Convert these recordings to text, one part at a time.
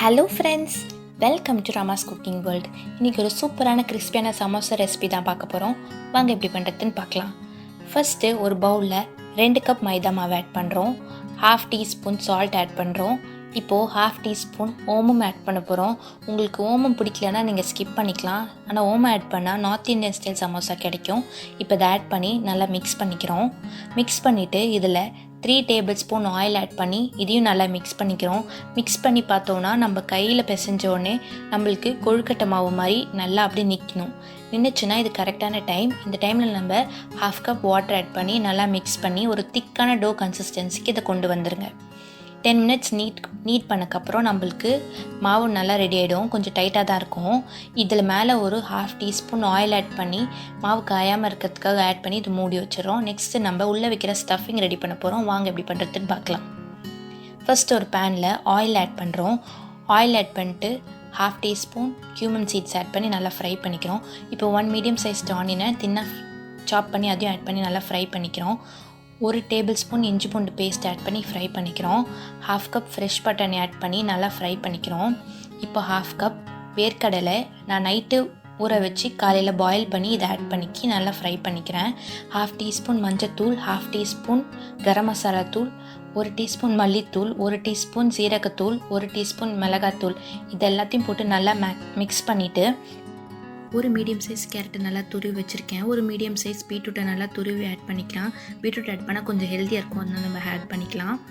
Hello friends, welcome to Rama's cooking world. இன்றைக்கி ஒரு சூப்பரான கிறிஸ்பியான சமோசா ரெசிபி தான் பார்க்க போகிறோம். வாங்க எப்படி பண்ணுறதுன்னு பார்க்கலாம். ஃபஸ்ட்டு ஒரு பவுலில் 2 கப் மைதா மாவு ஆட் பண்ணுறோம். 1/2 டீஸ்பூன் சால்ட் ஆட் பண்ணுறோம். இப்போது 1/2 டீஸ்பூன் ஓமம் ஆட் பண்ண போகிறோம். உங்களுக்கு ஓமம் பிடிக்கலன்னா நீங்கள் ஸ்கிப் பண்ணிக்கலாம். ஆனால் ஓமம் ஆட் பண்ணால் நார்த் இந்தியன் ஸ்டைல் சமோசா கிடைக்கும். இப்போ இதை ஆட் பண்ணி நல்லா மிக்ஸ் பண்ணிக்கிறோம். மிக்ஸ் பண்ணிவிட்டு இதில் 3 டேபிள் ஸ்பூன் ஆயில் ஆட் பண்ணி இதையும் நல்லா மிக்ஸ் பண்ணிக்கிறோம். மிக்ஸ் பண்ணி பார்த்தோன்னா நம்ம கையில் பிசைஞ்சோடனே நம்மளுக்கு கொழுக்கட்டை மாவு மாதிரி நல்லா அப்படி நிற்கணும். நின்றுச்சுன்னா இது கரெக்டான டைம். இந்த டைமில் நம்ம 1/2 கப் வாட்டர் ஆட் பண்ணி நல்லா மிக்ஸ் பண்ணி ஒரு திக்கான டோ கன்சிஸ்டன்சிக்கு இதை கொண்டு வந்துடுங்க. 10 மினிட்ஸ் நீட் பண்ணக்கப்புறம் நம்மளுக்கு மாவு நல்லா ரெடி ஆகிடும். கொஞ்சம் டைட்டாக தான் இருக்கும். இதில் மேலே ஒரு 1/2 டீஸ்பூன் ஆயில் ஆட் பண்ணி மாவு காயாமல் இருக்கிறதுக்காக ஆட் பண்ணி இது மூடி வச்சிடறோம். நெக்ஸ்ட்டு நம்ம உள்ளே வைக்கிற ஸ்டஃபிங் ரெடி பண்ண போகிறோம். வாங்க எப்படி பண்ணுறதுன்னு பார்க்கலாம். ஃபஸ்ட்டு ஒரு பேனில் ஆயில் ஆட் பண்ணுறோம். ஆயில் ஆட் பண்ணிட்டு 1/2 டீஸ்பூன் cumin சீட்ஸ் ஆட் பண்ணி நல்லா ஃப்ரை பண்ணிக்கிறோம். இப்போ 1 மீடியம் சைஸ்டு ஆனியனை தின்னாக சாப் பண்ணி அதையும் ஆட் பண்ணி நல்லா ஃப்ரை பண்ணிக்கிறோம். 1 டேபிள் ஸ்பூன் இஞ்சி பூண்டு பேஸ்ட் ஆட் பண்ணி ஃப்ரை பண்ணிக்கிறோம். 1/2 கப் ஃப்ரெஷ் பட்டாணி ஆட் பண்ணி நல்லா ஃப்ரை பண்ணிக்கிறோம். இப்போ 1/2 கப் வேர்க்கடலை நான் நைட்டு ஊற வச்சு காலையில் பாயில் பண்ணி இதை ஆட் பண்ணிக்கி நல்லா ஃப்ரை பண்ணிக்கிறேன். 1/2 டீஸ்பூன் மஞ்சத்தூள், 1/2 டீஸ்பூன் கரம் மசாலா தூள், 1 டீஸ்பூன் மல்லித்தூள், 1 டீஸ்பூன் சீரகத்தூள், 1 டீஸ்பூன் மிளகாத்தூள் இது எல்லாத்தையும் போட்டு நல்லா மிக்ஸ் பண்ணிவிட்டு ஒரு மீடியம் சைஸ் கேரட்டை நல்லா துருவி வச்சுருக்கேன். ஒரு மீடியம் சைஸ் பீட்ரூட்டை நல்லா துருவி ஆட் பண்ணிக்கலாம். பீட்ரூட் ஆட் பண்ணால் கொஞ்சம் ஹெல்த்தியாக இருக்கும், அதனால நம்ம ஆட் பண்ணிக்கலாம்.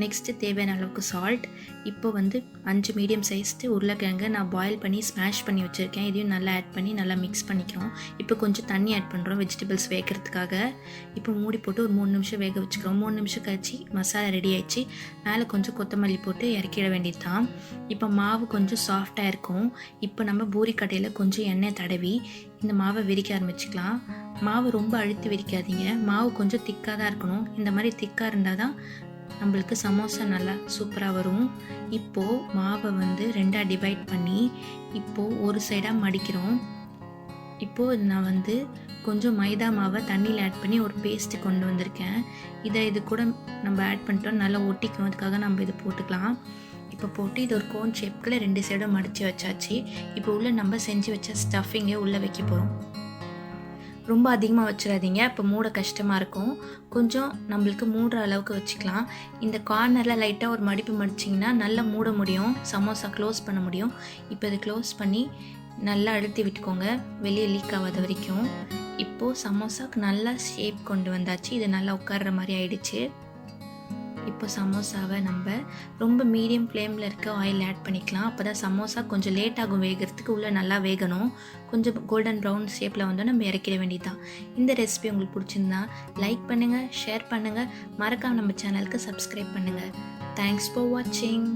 நெக்ஸ்ட்டு தேவையான அளவுக்கு சால்ட். இப்போ 5 மீடியம் சைஸ்டு உருளைக்கிழங்கு நான் பாயில் பண்ணி ஸ்மாஷ் பண்ணி வச்சுருக்கேன். இதையும் நல்லா ஆட் பண்ணி நல்லா மிக்ஸ் பண்ணிக்கிறோம். இப்போ கொஞ்சம் தண்ணி ஆட் பண்ணுறோம் வெஜிடபிள்ஸ் வேகிறதுக்காக. இப்போ மூடி போட்டு ஒரு 3 நிமிஷம் வேக வச்சுக்கிறோம். 3 நிமிஷம் கழிச்சு மசாலா ரெடி ஆகிடுச்சு. மேலே கொஞ்சம் கொத்தமல்லி போட்டு இறக்கிட வேண்டியது தான். இப்போ மாவு கொஞ்சம் சாஃப்டாக இருக்கும். இப்போ நம்ம பூரி கட்டையில் கொஞ்சம் எண்ணெய் தடவி இந்த மாவை விரிக்க ஆரம்பிச்சுக்கலாம். மாவு ரொம்ப அழுத்தி விரிக்காதீங்க. மாவு கொஞ்சம் திக்காக தான் இருக்கணும். இந்த மாதிரி திக்காக இருந்தால் தான் நம்மளுக்கு சமோசா நல்லா சூப்பராக வரும். இப்போது மாவை 2ஆக டிவைட் பண்ணி இப்போது ஒரு சைடாக மடிக்கிறோம். இப்போது நான் கொஞ்சம் மைதா மாவை தண்ணியில் ஆட் பண்ணி ஒரு பேஸ்ட்டு கொண்டு வந்திருக்கேன். இது கூட நம்ம ஆட் பண்ணிட்டோம், நல்லா ஒட்டிக்கும். அதுக்காக நம்ம இது போட்டுக்கலாம். இப்போ போட்டு இது ஒரு கோன் ஷேப்புக்குள்ள 2 சைடும் மடித்து வச்சாச்சு. இப்போ உள்ளே நம்ம செஞ்சு வச்ச ஸ்டஃபிங்கை உள்ளே வைக்க போகிறோம். ரொம்ப அதிகமாக வச்சிடாதீங்க, இப்போ மூட கஷ்டமாக இருக்கும். கொஞ்சம் நம்மளுக்கு மூடுற அளவுக்கு வச்சுக்கலாம். இந்த கார்னரில் லைட்டாக ஒரு மடிப்பு மடிச்சிங்கன்னா நல்லா மூட முடியும், சமோசா க்ளோஸ் பண்ண முடியும். இப்போ இதை க்ளோஸ் பண்ணி நல்லா அழுத்தி விட்டுக்கோங்க, வெளியே லீக் ஆகாத வரைக்கும். இப்போது சமோசாவுக்கு நல்லா ஷேப் கொண்டு வந்தாச்சு. இது நல்லா உட்கார்ற மாதிரி ஆயிடுச்சு. இப்போ சமோசாவை நம்ம ரொம்ப மீடியம் ஃப்ளேமில் இருக்க ஆயில் ஆட் பண்ணிக்கலாம். அப்போ தான் சமோசா கொஞ்சம் லேட் ஆகும் வேகிறதுக்கு, உள்ளே நல்லா வேகணும். கொஞ்சம் கோல்டன் ப்ரௌன் ஷேப்பில் நம்ம இறக்கிட வேண்டியதுதான். இந்த ரெசிபி உங்களுக்கு பிடிச்சிருந்தா லைக் பண்ணுங்கள், ஷேர் பண்ணுங்கள், மறக்காம நம்ம சேனலுக்கு சப்ஸ்கிரைப் பண்ணுங்கள். தேங்க்ஸ் ஃபார் வாட்சிங்.